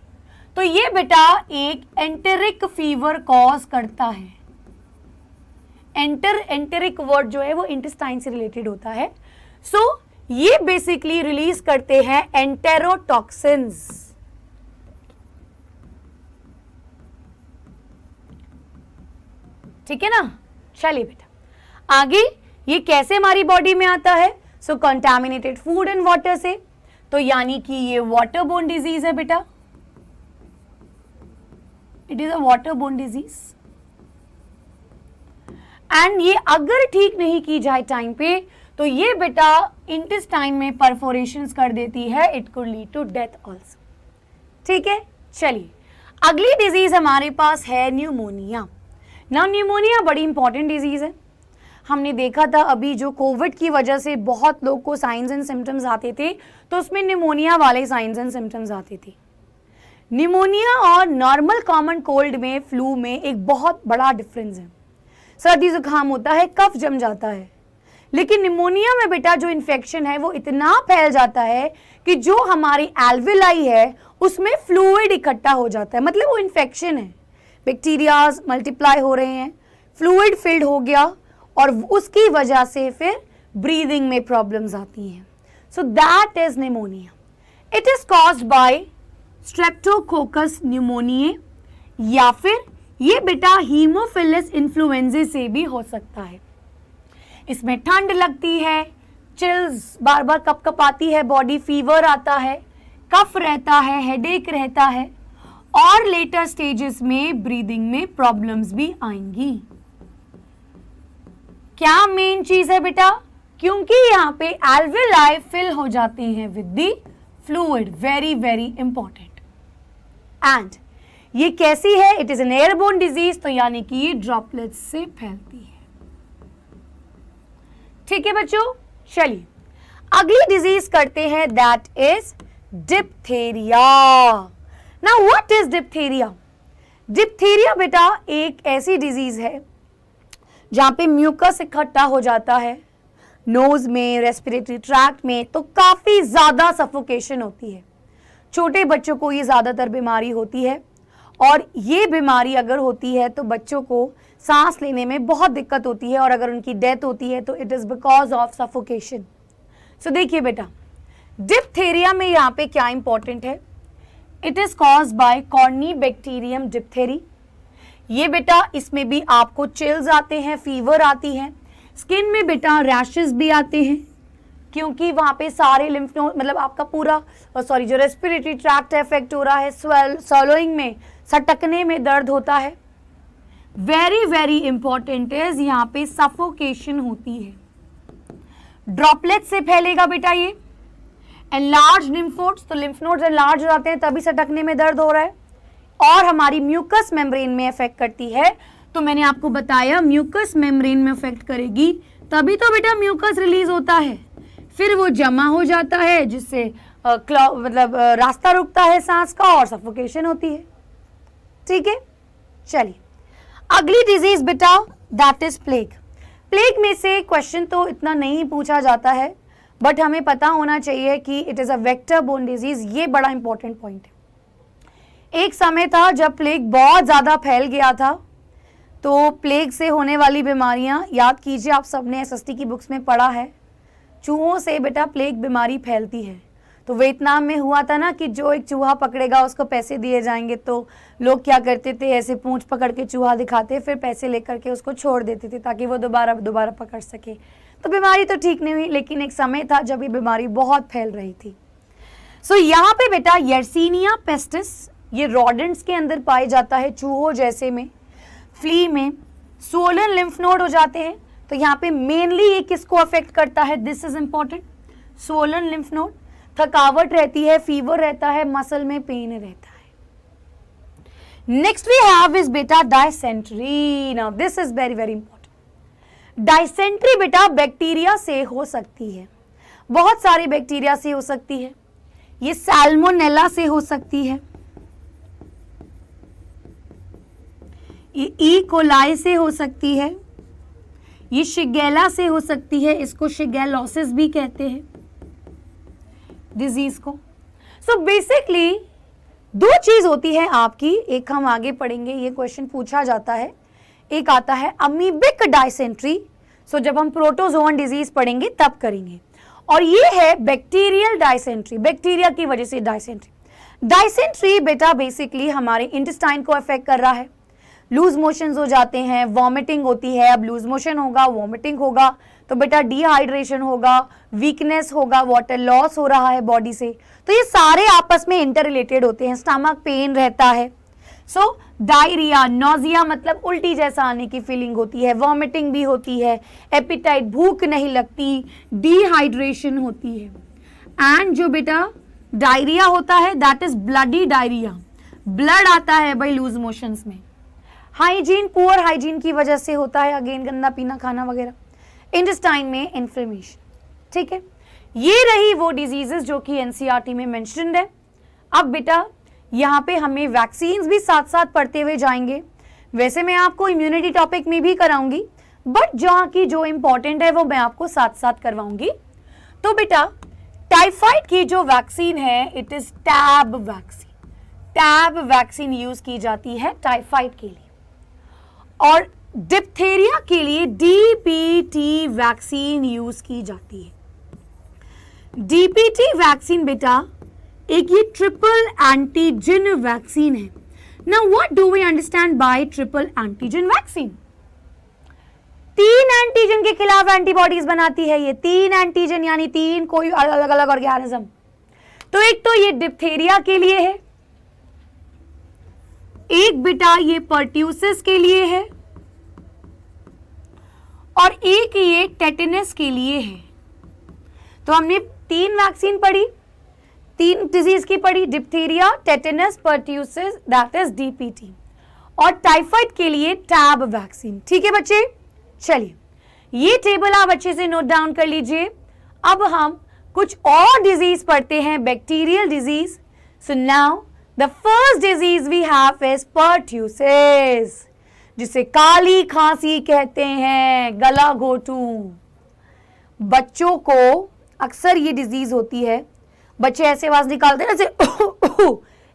तो ये बेटा एक एंटेरिक फीवर कॉज करता है। एंटेरिक वर्ड जो है वो इंटेस्टाइन से रिलेटेड होता है। सो ये बेसिकली रिलीज करते हैं एंटेरोटॉक्सिन्स। ठीक है ना। चलिए बेटा आगे, ये कैसे हमारी बॉडी में आता है? सो कंटामिनेटेड फूड एंड वाटर से, तो यानी कि ये वाटर बोर्न डिजीज है बेटा, it is a water borne disease. And ये अगर ठीक नहीं की जाए टाइम पे तो ये बेटा इंटेस्टाइन में परफोरेशंस कर देती है, it could lead to death also. ठीक है, चलिए अगली डिजीज हमारे पास है न्यूमोनिया। ना न्यूमोनिया बड़ी इंपॉर्टेंट डिजीज है। हमने देखा था अभी जो कोविड की वजह से बहुत लोग को साइंस एंड सिम्टम्स आते थे, तो उसमें न्यूमोनिया वाले साइंस एंड सिम्टम्स आते थे। न्यूमोनिया और नॉर्मल कॉमन कोल्ड में, फ्लू में एक बहुत बड़ा डिफरेंस है। सर्दी जुकाम होता है, कफ जम जाता है, लेकिन निमोनिया में बेटा जो इन्फेक्शन है वो इतना फैल जाता है कि जो हमारी एल्वेलाई है उसमें फ्लूइड इकट्ठा हो जाता है, मतलब वो इन्फेक्शन है, बैक्टीरियाज मल्टीप्लाई हो रहे हैं, फ्लूइड फिल्ड हो गया और उसकी वजह से फिर ब्रीदिंग में प्रॉब्लम्स आती हैं। So that is pneumonia. It is caused by streptococcus pneumonia, या फिर ये बेटा हीमोफिलस इन्फ्लुएंजा से भी हो सकता है। इसमें ठंड लगती है, चिल्स, बार बार कपकपाती है बॉडी, फीवर आता है, कफ रहता है, हेडेक रहता है और लेटर स्टेजेस में ब्रीदिंग में प्रॉब्लम्स भी आएंगी। क्या मेन चीज है बेटा? क्योंकि यहाँ पे एल्वेलाई फिल हो जाते हैं with the fluid, very very important. And ये कैसी है? It is an airborne disease, तो यानी कि ये ड्रॉपलेट्स से फैलती है। ठीक है बच्चों, चलिए अगली डिजीज करते हैं, that is diphtheria. Now what is diphtheria? Diphtheria बेटा एक ऐसी डिजीज है जहां पे म्यूकस इकट्ठा हो जाता है नोज में, रेस्पिरेटरी ट्रैक्ट में, तो काफी ज्यादा सफोकेशन होती है। छोटे बच्चों को ये ज्यादातर बीमारी होती है और ये बीमारी अगर होती है तो बच्चों को सांस लेने में बहुत दिक्कत होती है और अगर उनकी डेथ होती है तो it is because of suffocation. So देखिए बेटा डिप्थेरिया में यहाँ पे क्या इंपॉर्टेंट है? It is caused by corynebacterium diphtheriae. ये बेटा इसमें भी आपको चिल्स आते हैं, फीवर आती है, स्किन में बेटा रैशेस भी आते हैं क्योंकि वहाँ पे सारे लिम्फ नोड, मतलब आपका पूरा जो रेस्पिरेटरी ट्रैक्ट इफेक्ट हो रहा है, स्वैलोइंग में, सटकने में दर्द होता है। वेरी वेरी इंपॉर्टेंट इज यहाँ पे सफोकेशन होती है, ड्रॉपलेट से फैलेगा बेटा ये। एनलार्ज लिम्फ नोड्स, तो लिम्फ नोड्स एनलार्ज हो जाते हैं तभी सटकने में दर्द हो रहा है और हमारी म्यूकस मेम्ब्रेन में इफेक्ट करती है। तो मैंने आपको बताया म्यूकस मेम्ब्रेन में इफेक्ट करेगी तभी तो बेटा म्यूकस रिलीज होता है, फिर वो जमा हो जाता है जिससे रास्ता रुकता है सांस का और सफोकेशन होती है। ठीक है, चलिए अगली डिजीज बेटा दैट इज प्लेग। प्लेग में से क्वेश्चन तो इतना नहीं पूछा जाता है बट हमें पता होना चाहिए कि it is a vector borne disease. ये बड़ा इंपॉर्टेंट पॉइंट है। एक समय था जब प्लेग बहुत ज्यादा फैल गया था, तो प्लेग से होने वाली बीमारियां याद कीजिए, आप सबने एसएसटी की बुक्स में पढ़ा है, चूहों से बेटा प्लेग बीमारी फैलती है। तो वियतनाम में हुआ था ना कि जो एक चूहा पकड़ेगा उसको पैसे दिए जाएंगे, तो लोग क्या करते थे, ऐसे पूंछ पकड़ के चूहा दिखाते, फिर पैसे लेकर के उसको छोड़ देते थे ताकि वो दोबारा पकड़ सके। तो बीमारी तो ठीक नहीं हुई, लेकिन एक समय था जब ये बीमारी बहुत फैल रही थी। सो यहाँ पे बेटा यर्सीनिया पेस्टिस, ये रॉडेंट्स के अंदर पाए जाता है, चूहों जैसे में, फ्ली में स्वोलन लिम्फ नोड हो जाते हैं। तो यहाँ पे मेनली ये किसको अफेक्ट करता है? This is important, swollen lymph node. थकावट रहती है, फीवर रहता है, मसल में पेन रहता है। नेक्स्ट वी हैव इज बेटा dysentery. Now this is very very important. Dysentery बेटा बैक्टीरिया से हो सकती है, बहुत सारे बैक्टीरिया से हो सकती है। ये सैल्मोनेला से हो सकती है, ये ई कोलाई से हो सकती है, ये शिगेला से हो सकती है, इसको शिगेलोसिस भी कहते हैं डिजीज को। सो बेसिकली दो चीज होती है आपकी, एक हम आगे पढ़ेंगे, ये क्वेश्चन पूछा जाता है, एक आता है अमीबिक डायसेंट्री। सो जब हम प्रोटोजोन डिजीज पढ़ेंगे तब करेंगे, और ये है बैक्टीरियल डायसेंट्री, बैक्टीरिया की वजह से डायसेंट्री। डायसेंट्री बेटा बेसिकली हमारे इंटेस्टाइन को अफेक्ट कर रहा है, लूज मोशंस हो जाते हैं, वॉमिटिंग होती है। अब लूज मोशन होगा, वॉमिटिंग होगा तो बेटा डिहाइड्रेशन होगा, वीकनेस होगा, वाटर लॉस हो रहा है बॉडी से, तो ये सारे आपस में इंटर रिलेटेड होते हैं। स्टमक पेन रहता है, सो डायरिया, नोजिया मतलब उल्टी जैसा आने की फीलिंग होती है, वॉमिटिंग भी होती है, एपिटाइट भूख नहीं लगती, डिहाइड्रेशन होती है। एंड जो बेटा डायरिया होता है that is bloody diarrhoea, blood आता है भाई लूज मोशंस में। हाइजीन, पुअर हाइजीन की वजह से होता है, अगेन गंदा पीना खाना वगैरह, इंटेस्टाइन में इन्फ्लेमेशन। ठीक है, ये रही वो डिजीजेस जो कि एनसीईआरटी में मेंशन्ड है। अब बेटा यहाँ पे हमें वैक्सीन्स भी साथ साथ पढ़ते हुए जाएंगे। वैसे मैं आपको इम्यूनिटी टॉपिक में भी कराऊंगी, बट जहाँ की जो इंपॉर्टेंट है वो मैं आपको साथ साथ करवाऊंगी। तो बेटा टाइफाइड की जो वैक्सीन है it is tab vaccine, tab vaccine use की जाती है टाइफाइड के लिए। और डिप्थेरिया के लिए डीपीटी वैक्सीन यूज की जाती है। डीपीटी वैक्सीन बेटा एक ये ट्रिपल एंटीजन वैक्सीन है। Now what do we understand by triple antigen vaccine? 3 antigen के खिलाफ एंटीबॉडीज बनाती है ये, 3 एंटीजन यानी 3 कोई अलग अलग ऑर्गेनिज्म। तो एक तो ये डिप्थेरिया के लिए है, एक बेटा ये पर्ट्यूसिस के लिए है, और एक ये टेटनस के लिए है। तो हमने 3 वैक्सीन पढ़ी, 3 डिजीज की पढ़ी, diphtheria, tetanus, pertussis, that is DPT, और टाइफाइड के लिए टैब वैक्सीन। ठीक है बच्चे, चलिए ये टेबल आप अच्छे से नोट डाउन कर लीजिए। अब हम कुछ और डिजीज पढ़ते हैं, bacterial disease. So now the first disease we have is pertussis, जिसे काली खांसी कहते हैं, गला घोटू। बच्चों को अक्सर ये डिजीज होती है, बच्चे ऐसे आवाज निकालते हैं ऐसे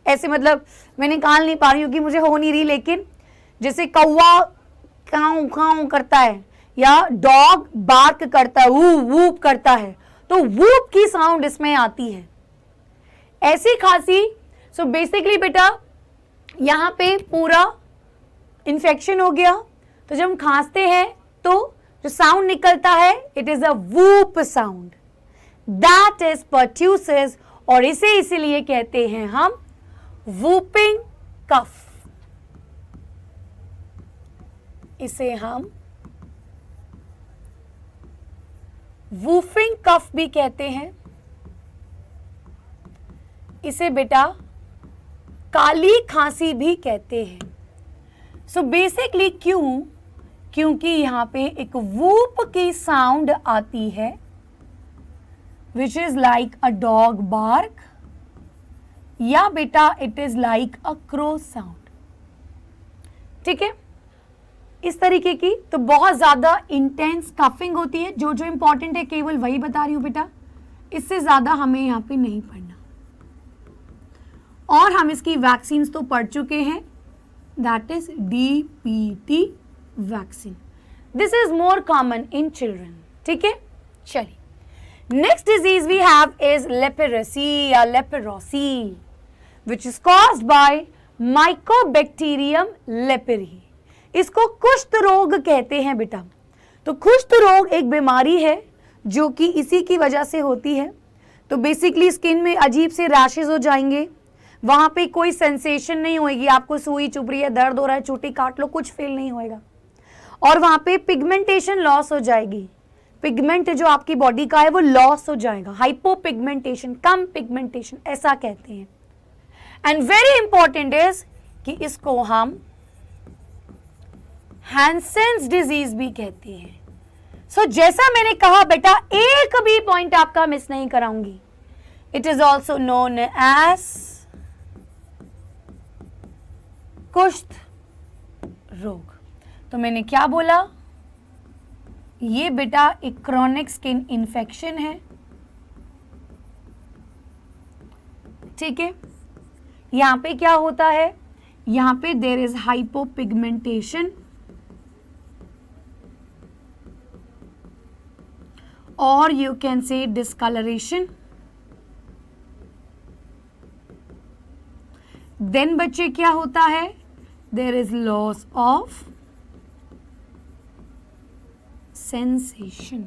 ऐसे, मतलब मैं निकाल नहीं पा रही हूँ कि मुझे हो नहीं रही, लेकिन जैसे कौवा काऊ काऊ करता है या डॉग बार्क करता है, वूप करता है, तो वूप की साउंड इसमें आती है, ऐसी खांसी। सो बेसिकली बेटा यहाँ पे पूरा इन्फेक्शन हो गया, तो जब हम खांसते हैं तो जो साउंड निकलता है it is a whoop sound, that is pertussis, और इसे इसीलिए कहते हैं हम वूपिंग कफ, इसे हम वूफिंग कफ भी कहते हैं। इसे बेटा काली खांसी भी कहते हैं। सो बेसिकली क्योंकि यहां पे एक वूप की साउंड आती है which is like a dog bark, या बेटा it is like a crow sound. ठीक है, इस तरीके की तो बहुत ज्यादा इंटेंस कफिंग होती है। जो जो इंपॉर्टेंट है केवल वही बता रही हूं बेटा, इससे ज्यादा हमें यहां पे नहीं पढ़ना। और हम इसकी वैक्सीन तो पढ़ चुके हैं, that is DPT vaccine. This is more common in children. ठीक है, चलिए next disease we have is leprosy या leprosy, which is caused by mycobacterium leprae. इसको कुष्ठ रोग कहते हैं बेटा। तो कुष्ठ रोग एक बीमारी है जो कि इसी की वजह से होती है। तो बेसिकली स्किन में अजीब से रैशेज हो जाएंगे, वहां पे कोई सेंसेशन नहीं होगी, आपको सुई चुभ रही है, दर्द हो रहा है, चोटी काट लो, कुछ फील नहीं होएगा। और वहां पे पिगमेंटेशन लॉस हो जाएगी, पिगमेंट जो आपकी बॉडी का है वो लॉस हो जाएगा, हाइपोपिगमेंटेशन, कम पिगमेंटेशन ऐसा कहते हैं। एंड वेरी इंपॉर्टेंट इज कि इसको हम हैंसेन्स डिजीज भी कहते हैं। सो जैसा मैंने कहा बेटा, एक भी पॉइंट आपका मिस नहीं कराऊंगी। It is also known as कुष्ठ रोग। तो मैंने क्या बोला, ये बेटा एक क्रॉनिक स्किन इन्फेक्शन है। ठीक है, यहां पे क्या होता है, यहां पे देयर इज हाइपोपिगमेंटेशन, और यू कैन से डिस्कलरेशन। देन बच्चे क्या होता है, there is loss of sensation.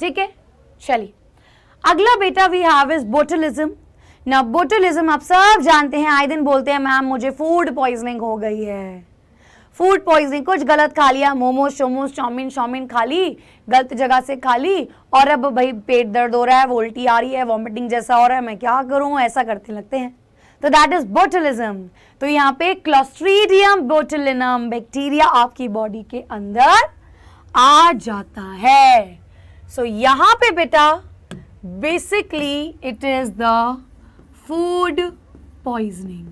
ठीक है, चलिए अगला बेटा वी हैव इज बोटुलिज्म। ना बोटुलिज्म आप सब जानते हैं, आए दिन बोलते हैं मैम मुझे फूड पॉइजनिंग हो गई है। फूड पॉइजनिंग, कुछ गलत खा लिया, मोमोज शोमोज चाउमीन खा ली, गलत जगह से खा ली, और अब भाई पेट दर्द हो रहा है, उल्टी आ रही है, वॉमिटिंग जैसा हो रहा है, मैं क्या करूं, ऐसा करते लगते हैं। तो दैट इज बोटुलिज्म। तो यहाँ पे क्लोस्ट्रीडियम बोटुलिनम बैक्टीरिया आपकी बॉडी के अंदर आ जाता है। सो यहाँ पे बेटा basically it is the food poisoning.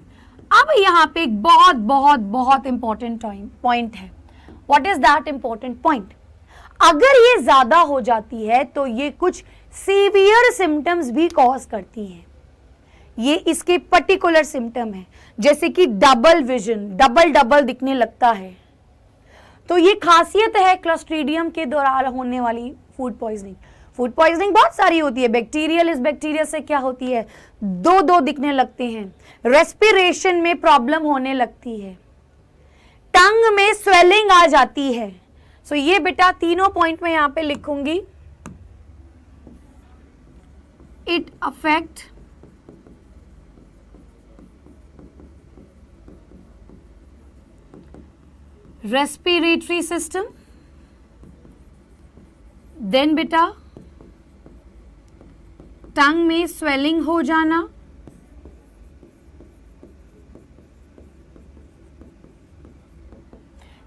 अब यहाँ पे एक बहुत बहुत बहुत इंपॉर्टेंट पॉइंट है। What is that important point? अगर ये ज्यादा हो जाती है तो ये कुछ सीवियर सिम्टम्स भी कॉज करती हैं। ये इसके पर्टिकुलर सिम्टम है, जैसे कि डबल विजन, डबल दिखने लगता है। तो ये खासियत है क्लोस्ट्रीडियम के दौरान होने वाली फूड पॉइजनिंग। फूड पॉइजनिंग बहुत सारी होती है। बैक्टीरियल, इस बैक्टीरिया से क्या होती है, दो दिखने लगते हैं, रेस्पिरेशन में प्रॉब्लम होने लगती है, टंग में स्वेलिंग आ जाती है। सो ये बेटा तीनों पॉइंट में यहां पे लिखूंगी। It affect respiratory system, then बेटा टंग में स्वेलिंग हो जाना,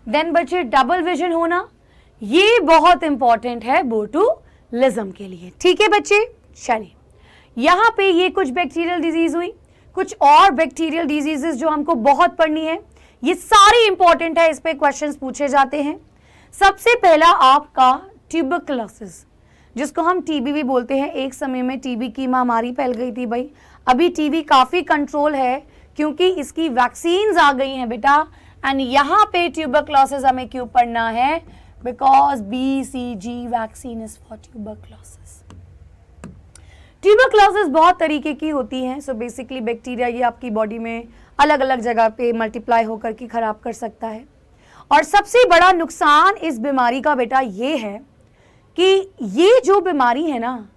देन बच्चे डबल विजन होना। ये बहुत इंपॉर्टेंट है बोटुलिज्म के लिए। ठीक है बच्चे, चलिए यहां पे ये कुछ बैक्टीरियल डिजीज हुई, कुछ और बैक्टीरियल डिजीजेस जो हमको बहुत पढ़नी है। ये सारी इंपॉर्टेंट है, इस पे क्वेश्चंस पूछे जाते हैं। सबसे पहला आपका ट्यूबरकुलोसिस, जिसको हम टीबी भी बोलते हैं। एक समय में टीबी की महामारी फैल गई थी भाई। अभी टीबी काफी कंट्रोल है क्योंकि इसकी वैक्सीन्स आ गई हैं बेटा। एंड यहाँ पे ट्यूबरकुलोसिस हमें क्यों पढ़ना है, because BCG vaccine is for tuberculosis. Tuberculosis बहुत तरीके की होती हैं। सो बेसिकली बैक्टीरिया ये आपकी बॉडी में अलग अलग जगह पे मल्टीप्लाई होकर के खराब कर सकता है। और सबसे बड़ा नुकसान इस बीमारी का बेटा ये है कि ये जो बीमारी है ना,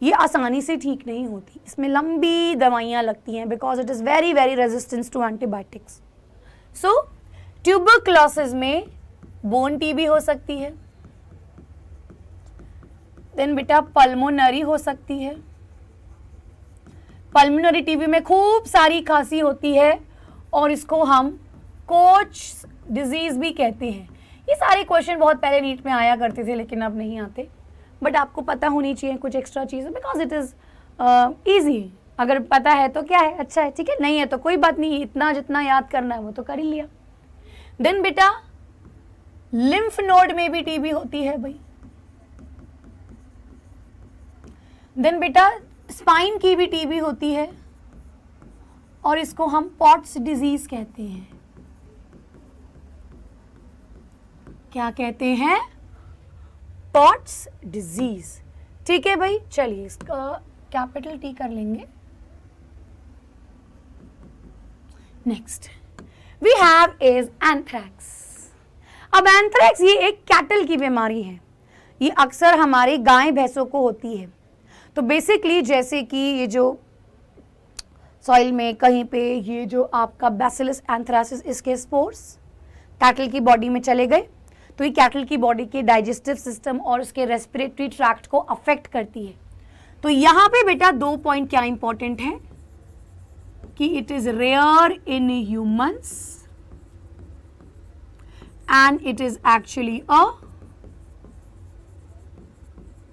ये आसानी से ठीक नहीं होती। इसमें लंबी दवाइयाँ लगती हैं because it is very very resistance to antibiotics. So tuberculosis में बोन टीबी हो सकती है, देन बेटा पल्मोनरी हो सकती है। पल्मोनरी टीबी में खूब सारी खांसी होती है और इसको हम कोच डिजीज भी कहते हैं। ये सारे क्वेश्चन बहुत पहले नीट में आया करते थे लेकिन अब नहीं आते, बट आपको पता होनी चाहिए कुछ एक्स्ट्रा चीज़ें, बिकॉज इट इज़ ईजी। अगर पता है तो क्या है, अच्छा है, ठीक है, नहीं है तो कोई बात नहीं, इतना जितना याद करना है वो तो कर ही लिया। देन बेटा लिम्फ नोड में भी टीबी होती है भाई। देन बेटा स्पाइन की भी टीबी होती है और इसको हम पॉट्स डिजीज कहते हैं। क्या कहते हैं, पॉट्स डिजीज। ठीक है भाई, चलिए इसका कैपिटल टी कर लेंगे। Next we have is anthrax. अब एंथ्रैक्स ये एक कैटल की बीमारी है। ये अक्सर हमारे गाय भैंसों को होती है। तो बेसिकली जैसे कि ये जो सॉइल में कहीं पे ये जो आपका बैसिलस एंथ्रासिस, इसके स्पोर्स कैटल की बॉडी में चले गए तो ये कैटल की बॉडी के डाइजेस्टिव सिस्टम और उसके रेस्पिरेटरी ट्रैक्ट को अफेक्ट करती है। तो यहाँ पे बेटा 2 पॉइंट क्या इंपॉर्टेंट है कि it is rare in humans and it is actually a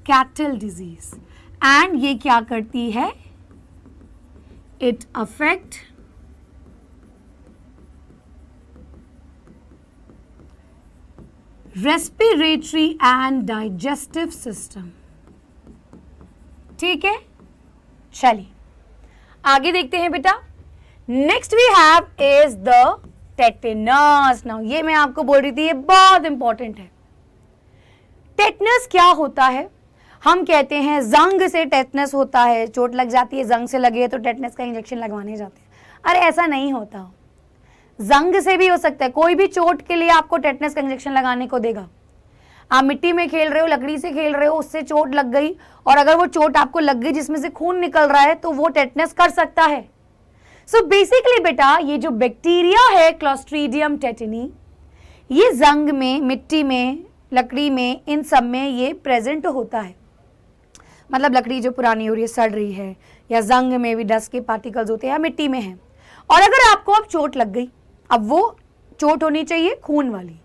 cattle disease. And ये क्या करती है, it affect respiratory and digestive system. ठीक है, चलिए आगे देखते हैं बेटा। Next we have is the tetanus. Now ये मैं आपको बोल रही थी, ये बहुत इंपॉर्टेंट है। टेटनस क्या होता है, हम कहते हैं जंग से टेटनस होता है, चोट लग जाती है, जंग से लगी है तो टेटनस का इंजेक्शन लगवाने जाते हैं। अरे ऐसा नहीं होता, जंग से भी हो सकता है। कोई भी चोट के लिए आपको टेटनस का इंजेक्शन लगाने को देगा। आप मिट्टी में खेल रहे हो, लकड़ी से खेल रहे हो, उससे चोट लग गई और अगर वो चोट आपको लग गई जिसमें से खून निकल रहा है तो वो टेटनस कर सकता है। सो बेसिकली बेटा ये जो बैक्टीरिया है क्लोस्ट्रीडियम टेटनी, ये जंग में, मिट्टी में, लकड़ी में, इन सब में ये प्रेजेंट होता है। मतलब लकड़ी जो पुरानी हो रही है, सड़ रही है, या जंग में भी डस्ट के पार्टिकल्स होते हैं, या मिट्टी में है। और अगर आपको अब चोट लग गई, अब वो चोट होनी चाहिए खून वाली,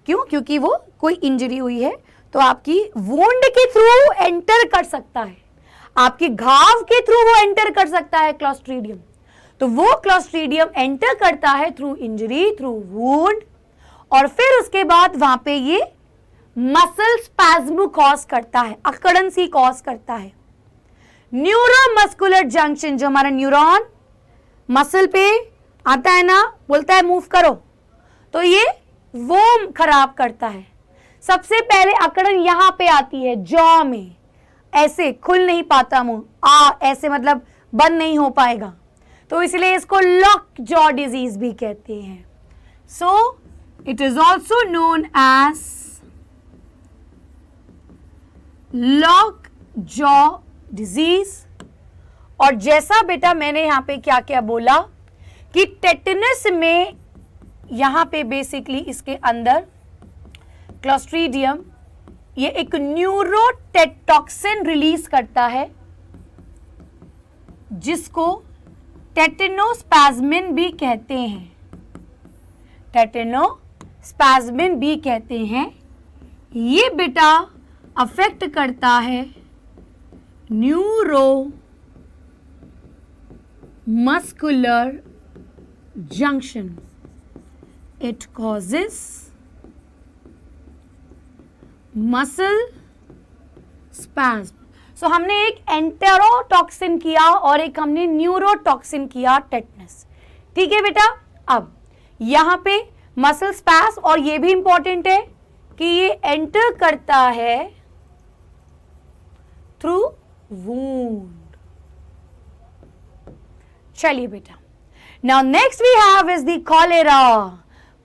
क्यों? क्योंकि वो कोई इंजरी हुई है तो आपकी वुंड के थ्रू एंटर कर सकता है, आपके घाव के थ्रू वो एंटर कर सकता है क्लोस्ट्रीडियम। तो वो क्लोस्ट्रीडियम एंटर करता है थ्रू इंजरी, थ्रू वुंड, और फिर उसके बाद वहां पे ये मसल स्पैज्म कॉज करता है, अकड़न सी कॉज करता है। न्यूरोमस्कुलर जंक्शन, जो हमारा न्यूरॉन मसल पे आता है ना, बोलता है मूव करो, तो ये वो खराब करता है। सबसे पहले अकड़न यहां पे आती है जॉ में, ऐसे खुल नहीं पाता मुंह, ऐसे मतलब बंद नहीं हो पाएगा, तो इसलिए इसको लॉक जॉ डिजीज भी कहते हैं। So it is also known as lock jaw disease. और जैसा बेटा मैंने यहां पे क्या क्या बोला कि टेटनस में यहां पे बेसिकली इसके अंदर क्लोस्ट्रीडियम ये एक न्यूरोटॉक्सिन रिलीज करता है जिसको टेटेनोस्पैज्मिन भी कहते हैं, टेटेनोस्पैज्मिन भी कहते हैं। ये बेटा अफेक्ट करता है neuro muscular junction, it causes muscle spasm. So हमने एक एंटेरोटॉक्सिन किया और एक हमने न्यूरोटॉक्सिन किया टेटनस, ठीक है बेटा। अब यहां पे मसल स्पैज्म, और ये भी इंपॉर्टेंट है कि ये एंटर करता है थ्रू वूंड। चलिए बेटा, now next we have is the cholera.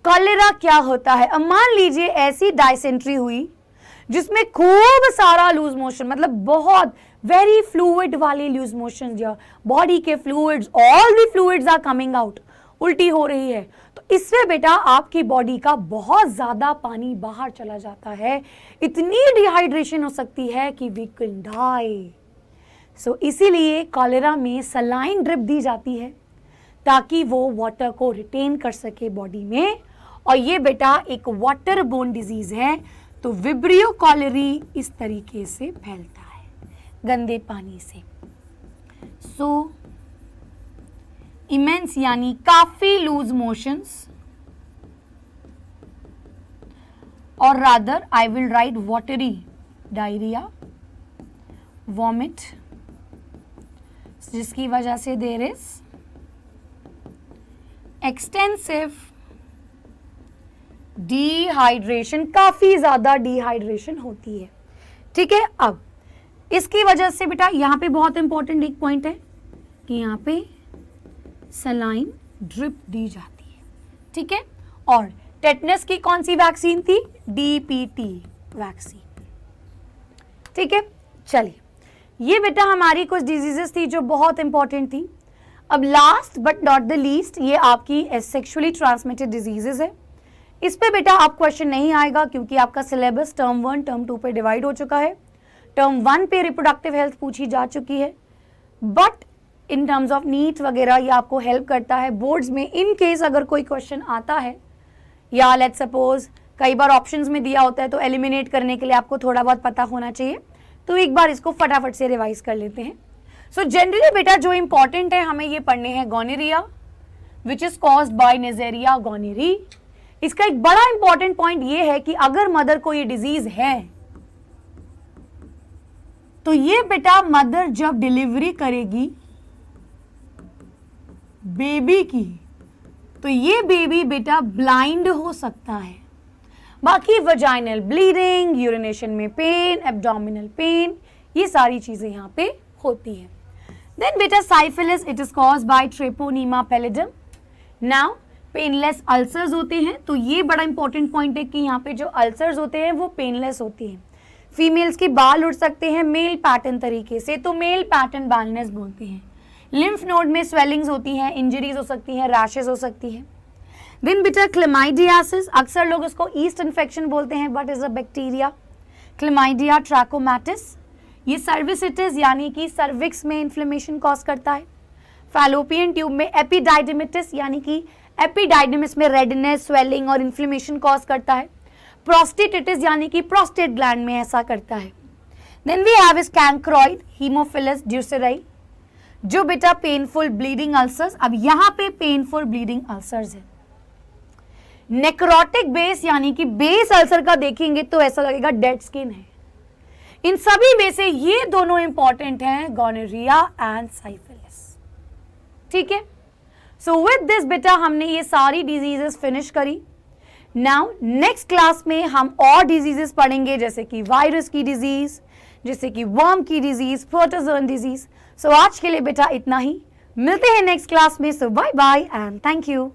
Cholera क्या होता है? अब मान लीजिए ऐसी डायसेंट्री हुई जिसमें खूब सारा लूज मोशन, मतलब बहुत वेरी फ्लूइड वाले लूज मोशन, या बॉडी के fluids, all the fluids are coming out, उल्टी हो रही है, तो इससे बेटा आपकी बॉडी का बहुत ज्यादा पानी बाहर चला जाता है, इतनी डिहाइड्रेशन हो सकती है कि वी कैन डाई। सो इसीलिए कॉलेरा में सलाइन ड्रिप दी जाती है ताकि वो वाटर को रिटेन कर सके बॉडी में। और ये बेटा एक वाटर बोर्न डिजीज है, तो विब्रियो कॉलेरी इस तरीके से फैलता है गंदे पानी से। सो इमेंस यानी काफी लूज मोशंस, और rather I will write watery diarrhoea, vomit, जिसकी वजह से देयर इज एक्सटेंसिव डिहाइड्रेशन, काफी ज्यादा डिहाइड्रेशन होती है, ठीक है। अब इसकी वजह से बेटा यहां पे बहुत इंपॉर्टेंट एक पॉइंट है कि यहां पे सलाइन ड्रिप दी जाती है, ठीक है। और टेटनस की कौन सी वैक्सीन थी? डीपीटी वैक्सीन, ठीक है। चलिए, ये बेटा हमारी कुछ डिजीजेस थी जो बहुत इंपॉर्टेंट थी। अब last but not the least, ये आपकी सेक्सुअली ट्रांसमिटेड डिजीजेस है। इस पे बेटा आप क्वेश्चन नहीं आएगा क्योंकि आपका सिलेबस टर्म 1 टर्म 2 पे डिवाइड हो चुका है। टर्म 1 पे रिप्रोडक्टिव हेल्थ पूछी जा चुकी है, but in terms of NEET वगैरह ये आपको हेल्प करता है बोर्ड्स में। इन केस अगर कोई क्वेश्चन आता है, या लेट्स सपोज कई बार ऑप्शंस में दिया होता है, तो एलिमिनेट करने के लिए आपको थोड़ा बहुत पता होना चाहिए, तो एक बार इसको फटाफट से रिवाइज कर लेते हैं। सो जनरली बेटा जो इंपॉर्टेंट है हमें ये पढ़ने हैं gonorrhoea, which is caused by neisseria gonorrhoeae. इसका एक बड़ा इंपॉर्टेंट पॉइंट ये है कि अगर मदर को ये डिजीज है तो ये बेटा मदर जब डिलीवरी करेगी बेबी की, तो ये बेबी बेटा ब्लाइंड हो सकता है। बाकी वजाइनल ब्लीडिंग, यूरिनेशन में पेन, एब्डोमिनल पेन, ये सारी चीजें यहाँ पे होती हैं। देन बेटा syphilis, it is caused by treponema pallidum. Now painless ulcers होते हैं, तो ये बड़ा इंपॉर्टेंट पॉइंट है कि यहाँ पे जो अल्सर्स होते हैं वो पेनलेस होती हैं। फीमेल्स के बाल उड़ सकते हैं मेल पैटर्न तरीके से, तो मेल पैटर्न बालनेस बोलते हैं। लिम्फ नोड में स्वेलिंग्स होती हैं, इंजरीज हो सकती हैं, रैशेस हो सकती हैं। देन बेटा क्लेमाइडियासिस, अक्सर लोग इसको ईस्ट इन्फेक्शन बोलते हैं, but is a bacteria. Chlamydia trachomatis, ये सर्विसिटिस यानी कि सर्विक्स में इन्फ्लेमेशन कॉज करता है। फैलोपियन ट्यूब में एपिडाइडिमिटिस यानी कि एपिडाइडिमिस में रेडनेस, स्वेलिंग और इन्फ्लेमेशन कॉज करता है। प्रोस्टेटिटिस यानी कि प्रोस्टेट ग्लैंड में ऐसा करता है। Then we have is chancroid, haemophilus ducreyi, जो बेटा पेनफुल ब्लीडिंग अल्सर्स, अब यहाँ पे पेनफुल ब्लीडिंग अल्सर्स है। नेक्रोटिक बेस यानी कि बेस अल्सर का देखेंगे तो ऐसा लगेगा डेड स्किन है। इन सभी में से ये दोनों इंपॉर्टेंट हैं, गोनोरिया एंड साइफिलिस। ठीक है, सो विद दिस बेटा हमने ये सारी डिजीजेस फिनिश करी। नाउ नेक्स्ट क्लास में हम और डिजीजेस पढ़ेंगे, जैसे कि वायरस की डिजीज, जैसे कि वर्म की डिजीज, प्रोटोजोन डिजीज। सो आज के लिए बेटा इतना ही, मिलते हैं नेक्स्ट क्लास में। So bye bye and thank you.